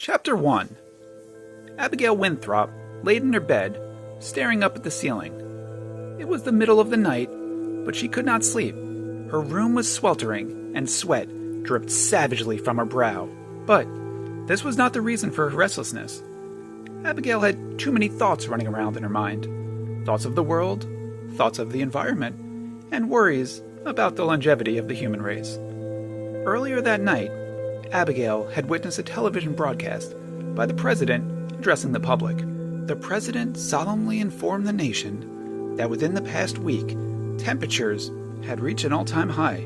Chapter 1. Abigail Winthrop laid in her bed, staring up at the ceiling. It was the middle of the night, but she could not sleep. Her room was sweltering, and sweat dripped savagely from her brow. But this was not the reason for her restlessness. Abigail had too many thoughts running around in her mind. Thoughts of the world, thoughts of the environment, and worries about the longevity of the human race. Earlier that night, Abigail had witnessed a television broadcast by the president addressing the public. The president solemnly informed the nation that within the past week, temperatures had reached an all-time high.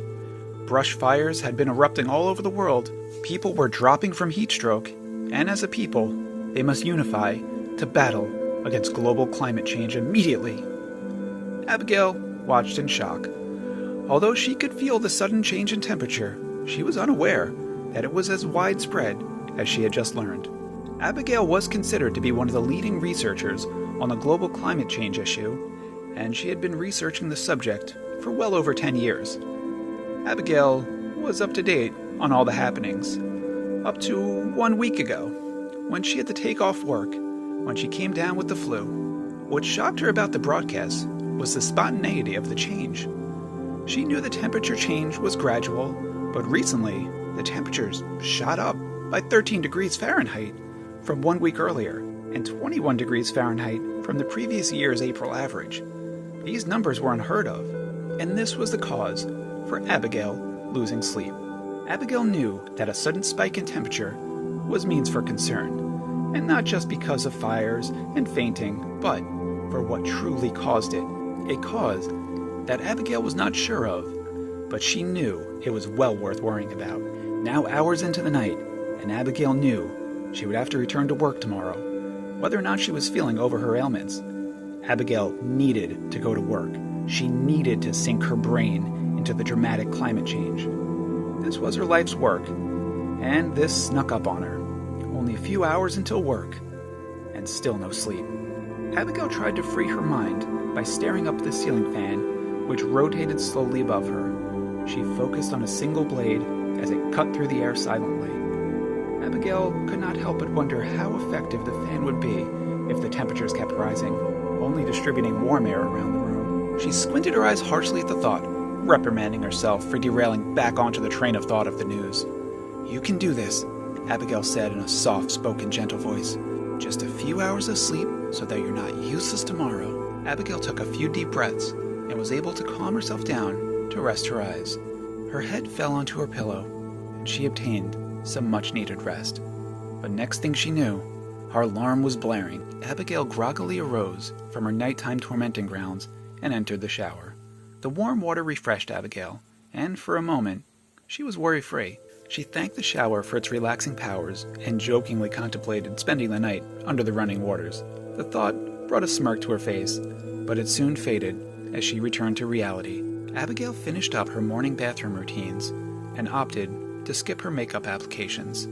Brush fires had been erupting all over the world. People were dropping from heat stroke, and as a people, they must unify to battle against global climate change immediately. Abigail watched in shock. Although she could feel the sudden change in temperature, she was unaware that it was as widespread as she had just learned. Abigail was considered to be one of the leading researchers on the global climate change issue, and she had been researching the subject for well over 10 years. Abigail was up to date on all the happenings, up to 1 week ago, when she had to take off work when she came down with the flu. What shocked her about the broadcast was the spontaneity of the change. She knew the temperature change was gradual, but recently the temperatures shot up by 13 degrees Fahrenheit from 1 week earlier, and 21 degrees Fahrenheit from the previous year's April average. These numbers were unheard of, and this was the cause for Abigail losing sleep. Abigail knew that a sudden spike in temperature was means for concern, and not just because of fires and fainting, but for what truly caused it, a cause that Abigail was not sure of, but she knew it was well worth worrying about. Now hours into the night, and Abigail knew she would have to return to work tomorrow, whether or not she was feeling over her ailments. Abigail needed to go to work. She needed to sink her brain into the dramatic climate change. This was her life's work, and this snuck up on her. Only a few hours until work, and still no sleep. Abigail tried to free her mind by staring up at the ceiling fan, which rotated slowly above her. She focused on a single blade as it cut through the air silently. Abigail could not help but wonder how effective the fan would be if the temperatures kept rising, only distributing warm air around the room. She squinted her eyes harshly at the thought, reprimanding herself for derailing back onto the train of thought of the news. "You can do this," Abigail said in a soft-spoken, gentle voice. "Just a few hours of sleep so that you're not useless tomorrow." Abigail took a few deep breaths and was able to calm herself down to rest her eyes. Her head fell onto her pillow, and she obtained some much-needed rest. But next thing she knew, her alarm was blaring. Abigail groggily arose from her nighttime tormenting grounds and entered the shower. The warm water refreshed Abigail, and for a moment, she was worry-free. She thanked the shower for its relaxing powers and jokingly contemplated spending the night under the running waters. The thought brought a smirk to her face, but it soon faded as she returned to reality. Abigail finished up her morning bathroom routines and opted to skip her makeup applications,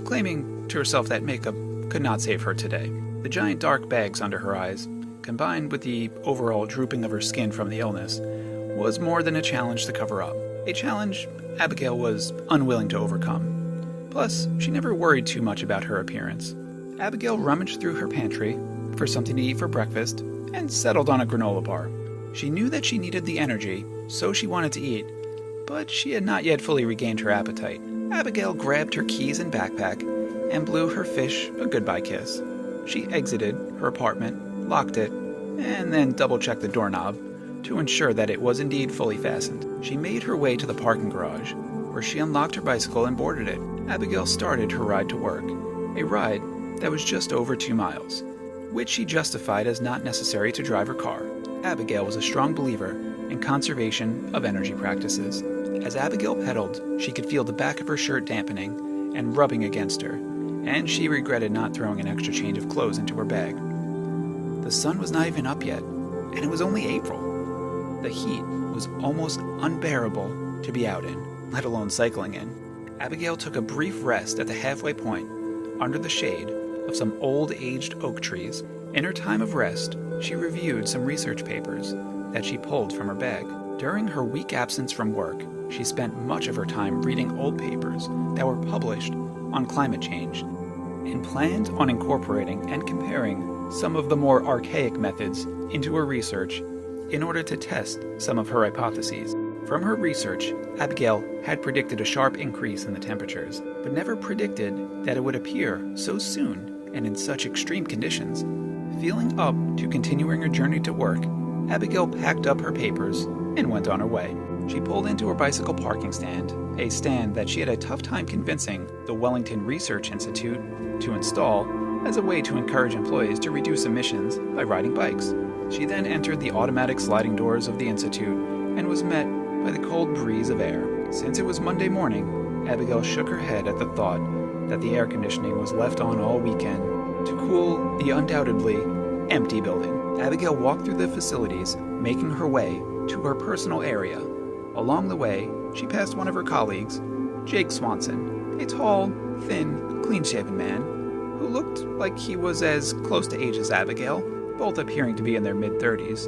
claiming to herself that makeup could not save her today. The giant dark bags under her eyes, combined with the overall drooping of her skin from the illness, was more than a challenge to cover up. A challenge Abigail was unwilling to overcome. Plus, she never worried too much about her appearance. Abigail rummaged through her pantry for something to eat for breakfast and settled on a granola bar. She knew that she needed the energy, so she wanted to eat, but she had not yet fully regained her appetite. Abigail grabbed her keys and backpack and blew her fish a goodbye kiss. She exited her apartment, locked it, and then double-checked the doorknob to ensure that it was indeed fully fastened. She made her way to the parking garage, where she unlocked her bicycle and boarded it. Abigail started her ride to work, a ride that was just over 2 miles, which she justified as not necessary to drive her car. Abigail was a strong believer in conservation of energy practices. As Abigail pedaled, she could feel the back of her shirt dampening and rubbing against her, and she regretted not throwing an extra change of clothes into her bag. The sun was not even up yet, and it was only April. The heat was almost unbearable to be out in, let alone cycling in. Abigail took a brief rest at the halfway point, under the shade of some old-aged oak trees. In her time of rest, she reviewed some research papers that she pulled from her bag. During her week absence from work, she spent much of her time reading old papers that were published on climate change. In planned on incorporating and comparing some of the more archaic methods into her research in order to test some of her hypotheses. From her research, Abigail had predicted a sharp increase in the temperatures, but never predicted that it would appear so soon and in such extreme conditions. Feeling up to continuing her journey to work, Abigail packed up her papers and went on her way. She pulled into her bicycle parking stand, a stand that she had a tough time convincing the Wellington Research Institute to install as a way to encourage employees to reduce emissions by riding bikes. She then entered the automatic sliding doors of the institute and was met by the cold breeze of air. Since it was Monday morning, Abigail shook her head at the thought that the air conditioning was left on all weekend to cool the undoubtedly empty building. Abigail walked through the facilities, making her way to her personal area. Along the way, she passed one of her colleagues, Jake Swanson, a tall, thin, clean-shaven man who looked like he was as close to age as Abigail, both appearing to be in their mid-30s.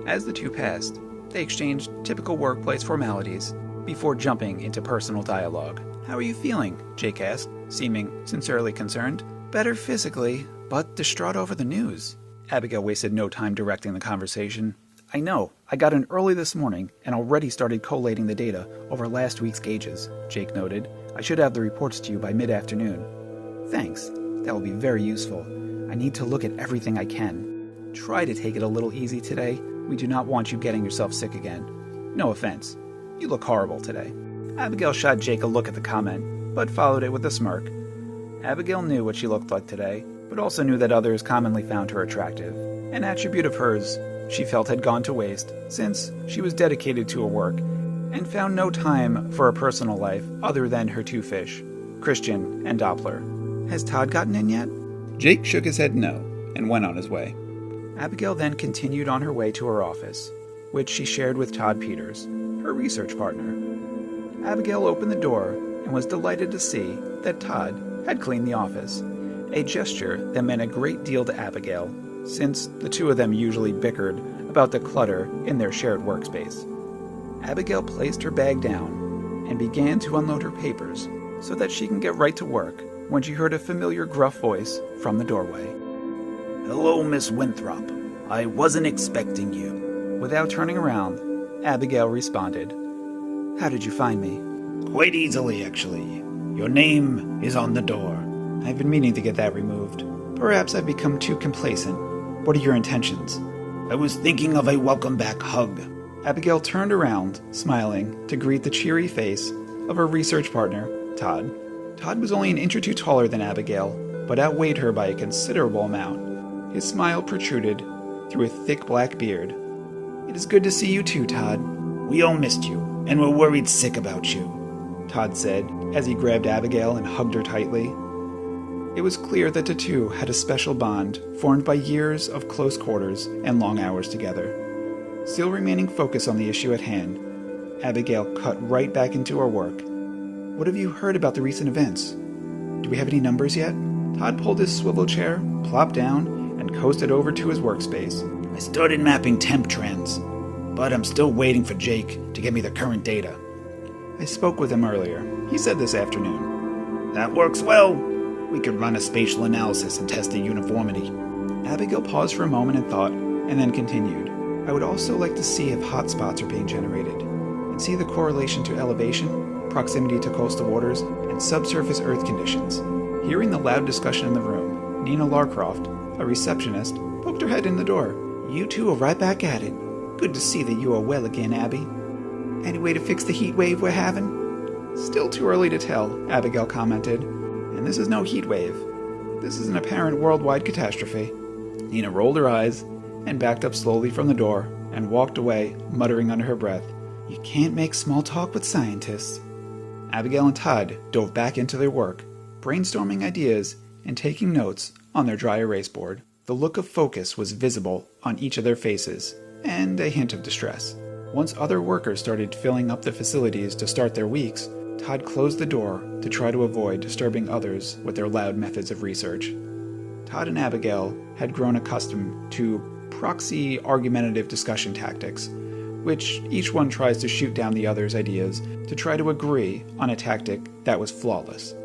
As the two passed, they exchanged typical workplace formalities before jumping into personal dialogue. "How are you feeling?" Jake asked, seeming sincerely concerned. "Better physically, but distraught over the news." Abigail wasted no time directing the conversation. "I know. I got in early this morning and already started collating the data over last week's gauges," Jake noted. "I should have the reports to you by mid-afternoon." "Thanks. That will be very useful. I need to look at everything I can. Try to take it a little easy today. We do not want you getting yourself sick again. No offense. You look horrible today." Abigail shot Jake a look at the comment, but followed it with a smirk. Abigail knew what she looked like today, but also knew that others commonly found her attractive. An attribute of hers she felt had gone to waste, since she was dedicated to her work, and found no time for a personal life other than her two fish, Christian and Doppler. "Has Todd gotten in yet?" Jake shook his head no, and went on his way. Abigail then continued on her way to her office, which she shared with Todd Peters, her research partner. Abigail opened the door and was delighted to see that Todd had cleaned the office, a gesture that meant a great deal to Abigail, since the two of them usually bickered about the clutter in their shared workspace. Abigail placed her bag down and began to unload her papers so that she can get right to work when she heard a familiar gruff voice from the doorway. "Hello, Miss Winthrop. I wasn't expecting you." Without turning around, Abigail responded, "How did you find me?" "Quite easily, actually. Your name is on the door." "I've been meaning to get that removed. Perhaps I've become too complacent. What are your intentions?" "I was thinking of a welcome-back hug." Abigail turned around, smiling, to greet the cheery face of her research partner, Todd. Todd was only an inch or two taller than Abigail, but outweighed her by a considerable amount. His smile protruded through a thick black beard. "It is good to see you too, Todd." "We all missed you, and were worried sick about you," Todd said, as he grabbed Abigail and hugged her tightly. It was clear that the two had a special bond formed by years of close quarters and long hours together. Still remaining focused on the issue at hand, Abigail cut right back into her work. "What have you heard about the recent events? Do we have any numbers yet?" Todd pulled his swivel chair, plopped down, and coasted over to his workspace. "I started mapping temp trends, but I'm still waiting for Jake to get me the current data." "I spoke with him earlier. He said this afternoon." "That works well. We could run a spatial analysis and test the uniformity." Abigail paused for a moment and thought, and then continued. "I would also like to see if hotspots are being generated, and see the correlation to elevation, proximity to coastal waters, and subsurface earth conditions." Hearing the loud discussion in the room, Nina Larcroft, a receptionist, poked her head in the door. "You two are right back at it. Good to see that you are well again, Abby. Any way to fix the heat wave we're having?" "Still too early to tell," Abigail commented. "And this is no heat wave. This is an apparent worldwide catastrophe." Nina rolled her eyes and backed up slowly from the door and walked away, muttering under her breath, "You can't make small talk with scientists." Abigail and Todd dove back into their work, brainstorming ideas and taking notes on their dry erase board. The look of focus was visible on each of their faces, and a hint of distress. Once other workers started filling up the facilities to start their weeks, Todd closed the door to try to avoid disturbing others with their loud methods of research. Todd and Abigail had grown accustomed to proxy argumentative discussion tactics, which each one tries to shoot down the other's ideas to try to agree on a tactic that was flawless.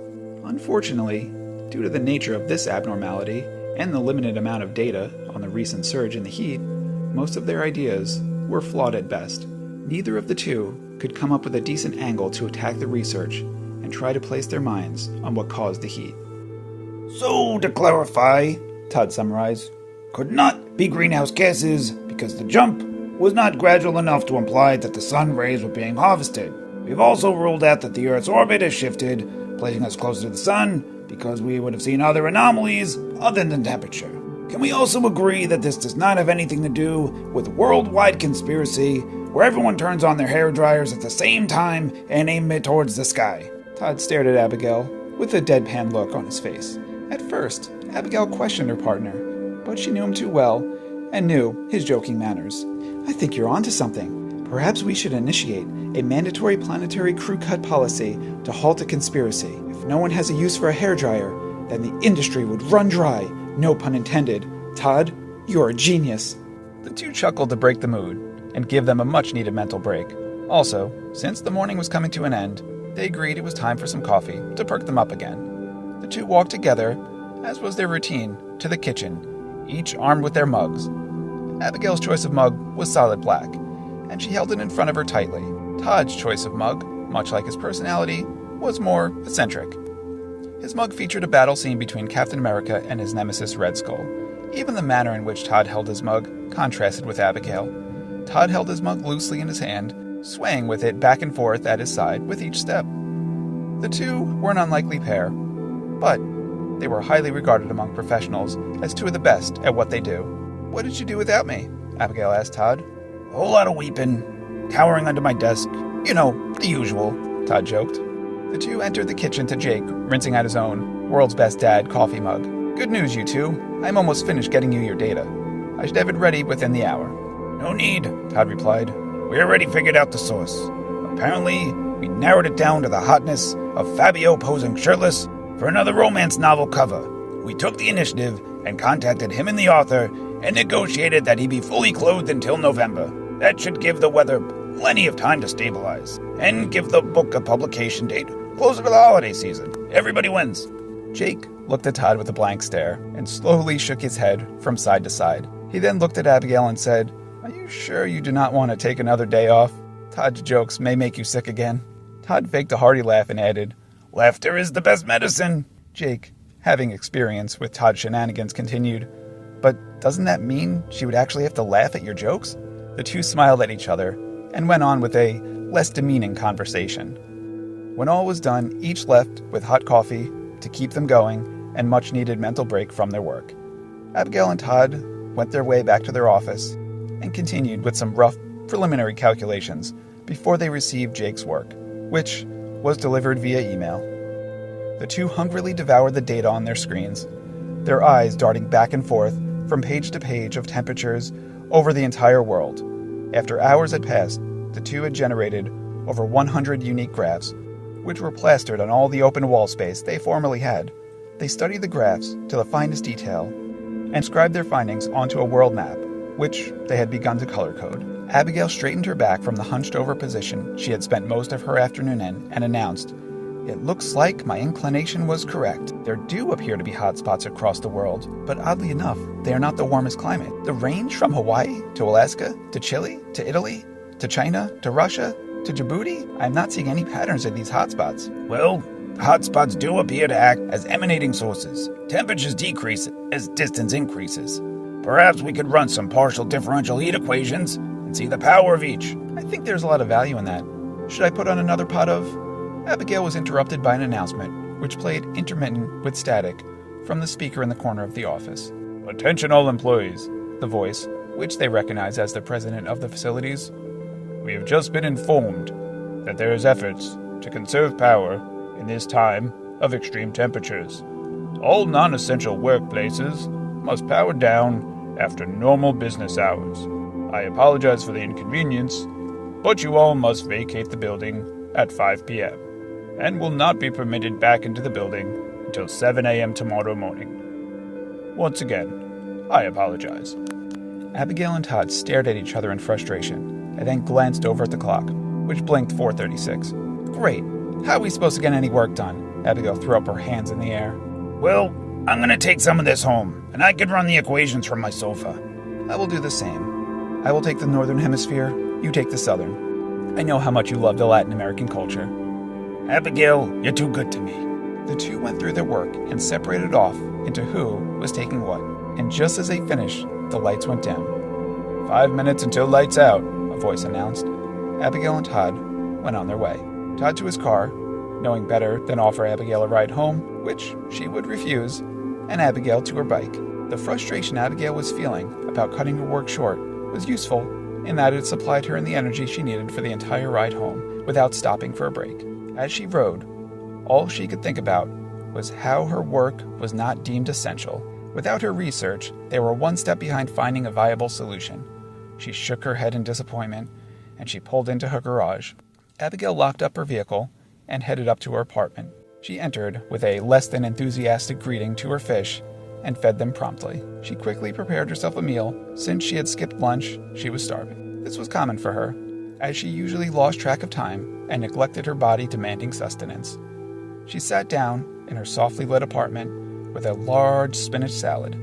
Unfortunately, Due to the nature of this abnormality and the limited amount of data on the recent surge in the heat, most of their ideas were flawed at best. Neither of the two could come up with a decent angle to attack the research and try to place their minds on what caused the heat. So, to clarify, Todd summarized, could not be greenhouse gases because the jump was not gradual enough to imply that the sun rays were being harvested. We've also ruled out that the Earth's orbit has shifted, placing us closer to the sun, because we would have seen other anomalies other than temperature. Can we also agree that this does not have anything to do with worldwide conspiracy, where everyone turns on their hair dryers at the same time and aim it towards the sky? Todd stared at Abigail with a deadpan look on his face. At first, Abigail questioned her partner, but she knew him too well and knew his joking manners. I think you're onto something. Perhaps we should initiate a mandatory planetary crew cut policy to halt a conspiracy. If no one has a use for a hairdryer, then the industry would run dry. No pun intended. Todd, you're a genius. The two chuckled to break the mood and give them a much-needed mental break. Also, since the morning was coming to an end, they agreed it was time for some coffee to perk them up again. The two walked together, as was their routine, to the kitchen, each armed with their mugs. Abigail's choice of mug was solid black, and she held it in front of her tightly. Todd's choice of mug, much like his personality, was more eccentric. His mug featured a battle scene between Captain America and his nemesis Red Skull. Even the manner in which Todd held his mug contrasted with Abigail. Todd held his mug loosely in his hand, swaying with it back and forth at his side with each step. The two were an unlikely pair, but they were highly regarded among professionals as two of the best at what they do. What did you do without me? Abigail asked Todd. A whole lot of weeping, cowering under my desk. You know, the usual, Todd joked. The two entered the kitchen to Jake, rinsing out his own world's best dad coffee mug. Good news, you two. I'm almost finished getting you your data. I should have it ready within the hour. No need, Todd replied. We already figured out the source. Apparently, we narrowed it down to the hotness of Fabio posing shirtless for another romance novel cover. We took the initiative and contacted him and the author and negotiated that he be fully clothed until November. That should give the weather plenty of time to stabilize and give the book a publication date closer to the holiday season. Everybody wins. Jake looked at Todd with a blank stare and slowly shook his head from side to side. He then looked at Abigail and said, Are you sure you do not want to take another day off? Todd's jokes may make you sick again. Todd faked a hearty laugh and added, Laughter is the best medicine. Jake, having experience with Todd's shenanigans, continued, But doesn't that mean she would actually have to laugh at your jokes? The two smiled at each other and went on with a less demeaning conversation. When all was done, each left with hot coffee to keep them going and much-needed mental break from their work. Abigail and Todd went their way back to their office and continued with some rough preliminary calculations before they received Jake's work, which was delivered via email. The two hungrily devoured the data on their screens, their eyes darting back and forth from page to page of temperatures over the entire world. After hours had passed, the two had generated over 100 unique graphs, which were plastered on all the open wall space they formerly had. They studied the graphs to the finest detail and scribed their findings onto a world map, which they had begun to color code. Abigail straightened her back from the hunched-over position she had spent most of her afternoon in and announced, It looks like my inclination was correct. There do appear to be hotspots across the world, but oddly enough, they are not the warmest climate. The range from Hawaii to Alaska to Chile to Italy to China to Russia to Djibouti. I am not seeing any patterns of these hotspots. Well, hotspots do appear to act as emanating sources. Temperatures decrease as distance increases. Perhaps we could run some partial differential heat equations and see the power of each. I think there's a lot of value in that. Should I put on another pot of... Abigail was interrupted by an announcement, which played intermittent with static from the speaker in the corner of the office. Attention all employees, the voice, which they recognize as the president of the facilities. We have just been informed that there is efforts to conserve power in this time of extreme temperatures. All non-essential workplaces must power down after normal business hours. I apologize for the inconvenience, but you all must vacate the building at 5 p.m. and will not be permitted back into the building until 7 a.m. tomorrow morning. Once again, I apologize. Abigail and Todd stared at each other in frustration and then glanced over at the clock, which blinked 4:36. Great. How are we supposed to get any work done? Abigail threw up her hands in the air. Well, I'm gonna take some of this home, and I can run the equations from my sofa. I will do the same. I will take the northern hemisphere, you take the southern. I know how much you love the Latin American culture. Abigail, you're too good to me. The two went through their work and separated off into who was taking what. And just as they finished, the lights went down. 5 minutes until lights out, a voice announced. Abigail and Todd went on their way. Todd to his car, knowing better than offer Abigail a ride home, which she would refuse, and Abigail to her bike. The frustration Abigail was feeling about cutting her work short was useful in that it supplied her in the energy she needed for the entire ride home without stopping for a break. As she rode, all she could think about was how her work was not deemed essential. Without her research, they were one step behind finding a viable solution. She shook her head in disappointment, and she pulled into her garage. Abigail locked up her vehicle and headed up to her apartment. She entered with a less than enthusiastic greeting to her fish and fed them promptly. She quickly prepared herself a meal. Since she had skipped lunch, she was starving. This was common for her, as she usually lost track of time and neglected her body demanding sustenance. She sat down in her softly lit apartment with a large spinach salad.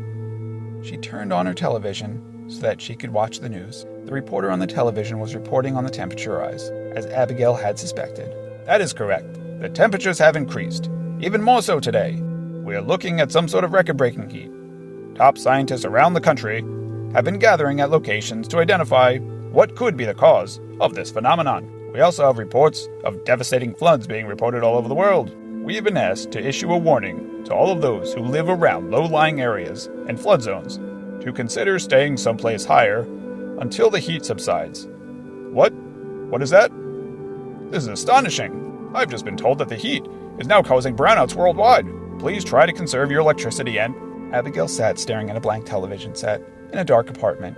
She turned on her television so that she could watch the news. The reporter on the television was reporting on the temperature rise, as Abigail had suspected. That is correct. The temperatures have increased, even more so today. We are looking at some sort of record-breaking heat. Top scientists around the country have been gathering at locations to identify what could be the cause of this phenomenon. We also have reports of devastating floods being reported all over the world. We have been asked to issue a warning to all of those who live around low-lying areas and flood zones to consider staying someplace higher until the heat subsides. What? What is that? This is astonishing. I've just been told that the heat is now causing brownouts worldwide. Please try to conserve your electricity and... Abigail sat staring at a blank television set in a dark apartment.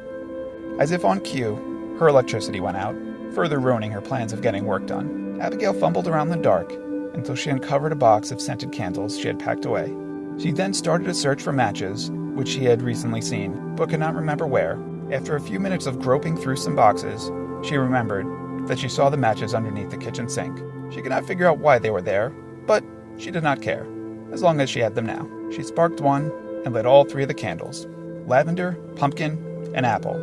As if on cue, her electricity went out, further ruining her plans of getting work done. Abigail fumbled around in the dark until she uncovered a box of scented candles she had packed away. She then started a search for matches, which she had recently seen, but could not remember where. After a few minutes of groping through some boxes, she remembered that she saw the matches underneath the kitchen sink. She could not figure out why they were there, but she did not care, as long as she had them now. She sparked one and lit all three of the candles. Lavender, pumpkin, and apple.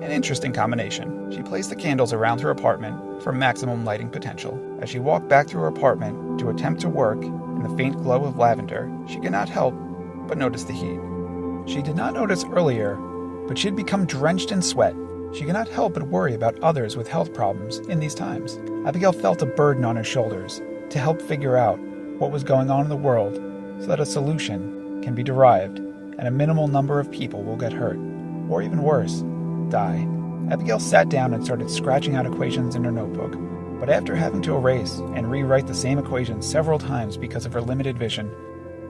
An interesting combination. She placed the candles around her apartment for maximum lighting potential. As she walked back through her apartment to attempt to work in the faint glow of lavender, she could not help but notice the heat. She did not notice earlier, but she had become drenched in sweat. She could not help but worry about others with health problems in these times. Abigail felt a burden on her shoulders to help figure out what was going on in the world so that a solution can be derived and a minimal number of people will get hurt, or even worse, die. Abigail sat down and started scratching out equations in her notebook, but after having to erase and rewrite the same equations several times because of her limited vision,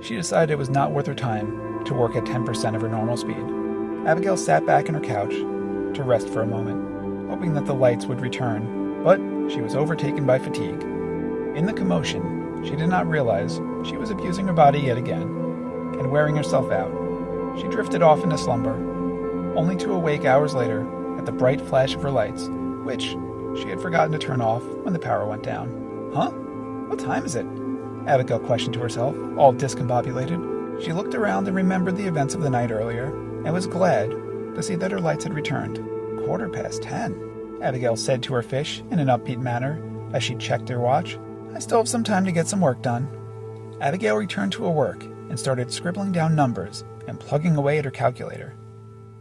she decided it was not worth her time to work at 10% of her normal speed. Abigail sat back in her couch to rest for a moment, hoping that the lights would return, but she was overtaken by fatigue. In the commotion, she did not realize she was abusing her body yet again and wearing herself out. She drifted off into slumber, only to awake hours later at the bright flash of her lights, which she had forgotten to turn off when the power went down. Huh? What time is it? Abigail questioned to herself, all discombobulated. She looked around and remembered the events of the night earlier, and was glad to see that her lights had returned. 10:15. Abigail said to her fish in an upbeat manner as she checked her watch. I still have some time to get some work done. Abigail returned to her work and started scribbling down numbers and plugging away at her calculator.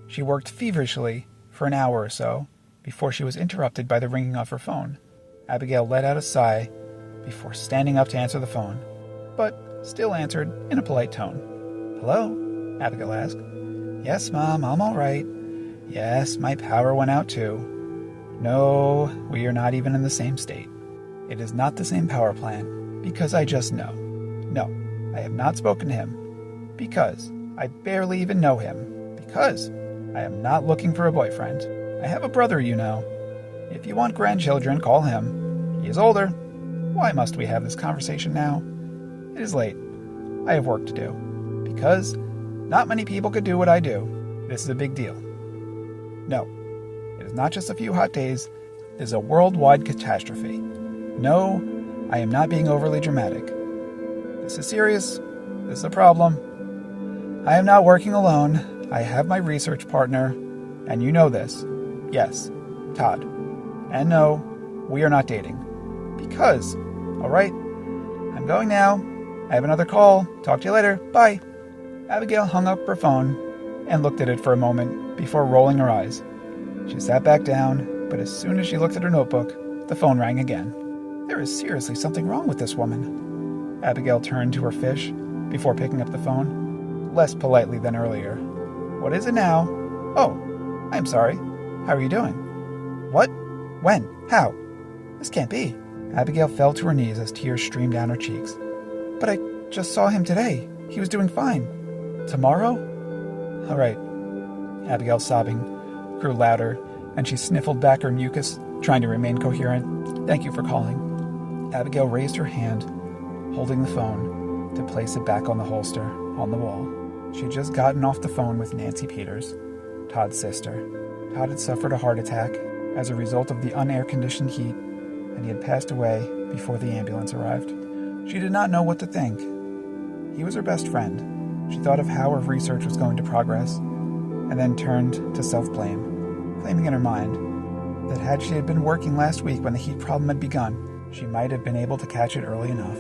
She worked feverishly for an hour or so before she was interrupted by the ringing of her phone. Abigail let out a sigh before standing up to answer the phone, but still answered in a polite tone. Hello? Abigail asked. Yes, Mom, I'm all right. Yes, my power went out too. No, we are not even in the same state. It is not the same power plant, because I just know. No, I have not spoken to him, because I barely even know him, because I am not looking for a boyfriend. I have a brother, you know. If you want grandchildren, call him. He is older. Why must we have this conversation now? It is late. I have work to do. Because not many people could do what I do. This is a big deal. No, it is not just a few hot days. It is a worldwide catastrophe. No, I am not being overly dramatic. This is serious. This is a problem. I am not working alone. I have my research partner, and you know this. Yes, Todd. And no, we are not dating. Because, all right, I'm going now. I have another call. Talk to you later. Bye. Abigail hung up her phone and looked at it for a moment before rolling her eyes. She sat back down, but as soon as she looked at her notebook, the phone rang again. There is seriously something wrong with this woman. Abigail turned to her fish before picking up the phone, less politely than earlier. What is it now? Oh, I'm sorry. How are you doing? What? When? How? This can't be. Abigail fell to her knees as tears streamed down her cheeks. But I just saw him today. He was doing fine. Tomorrow? All right. Abigail's sobbing grew louder, and she sniffled back her mucus, trying to remain coherent. Thank you for calling. Abigail raised her hand, holding the phone, to place it back on the holster on the wall. She had just gotten off the phone with Nancy Peters, Todd's sister. Todd had suffered a heart attack as a result of the unair-conditioned heat, and he had passed away before the ambulance arrived. She did not know what to think. He was her best friend. She thought of how her research was going to progress, and then turned to self-blame, claiming in her mind that had she been working last week when the heat problem had begun, she might have been able to catch it early enough.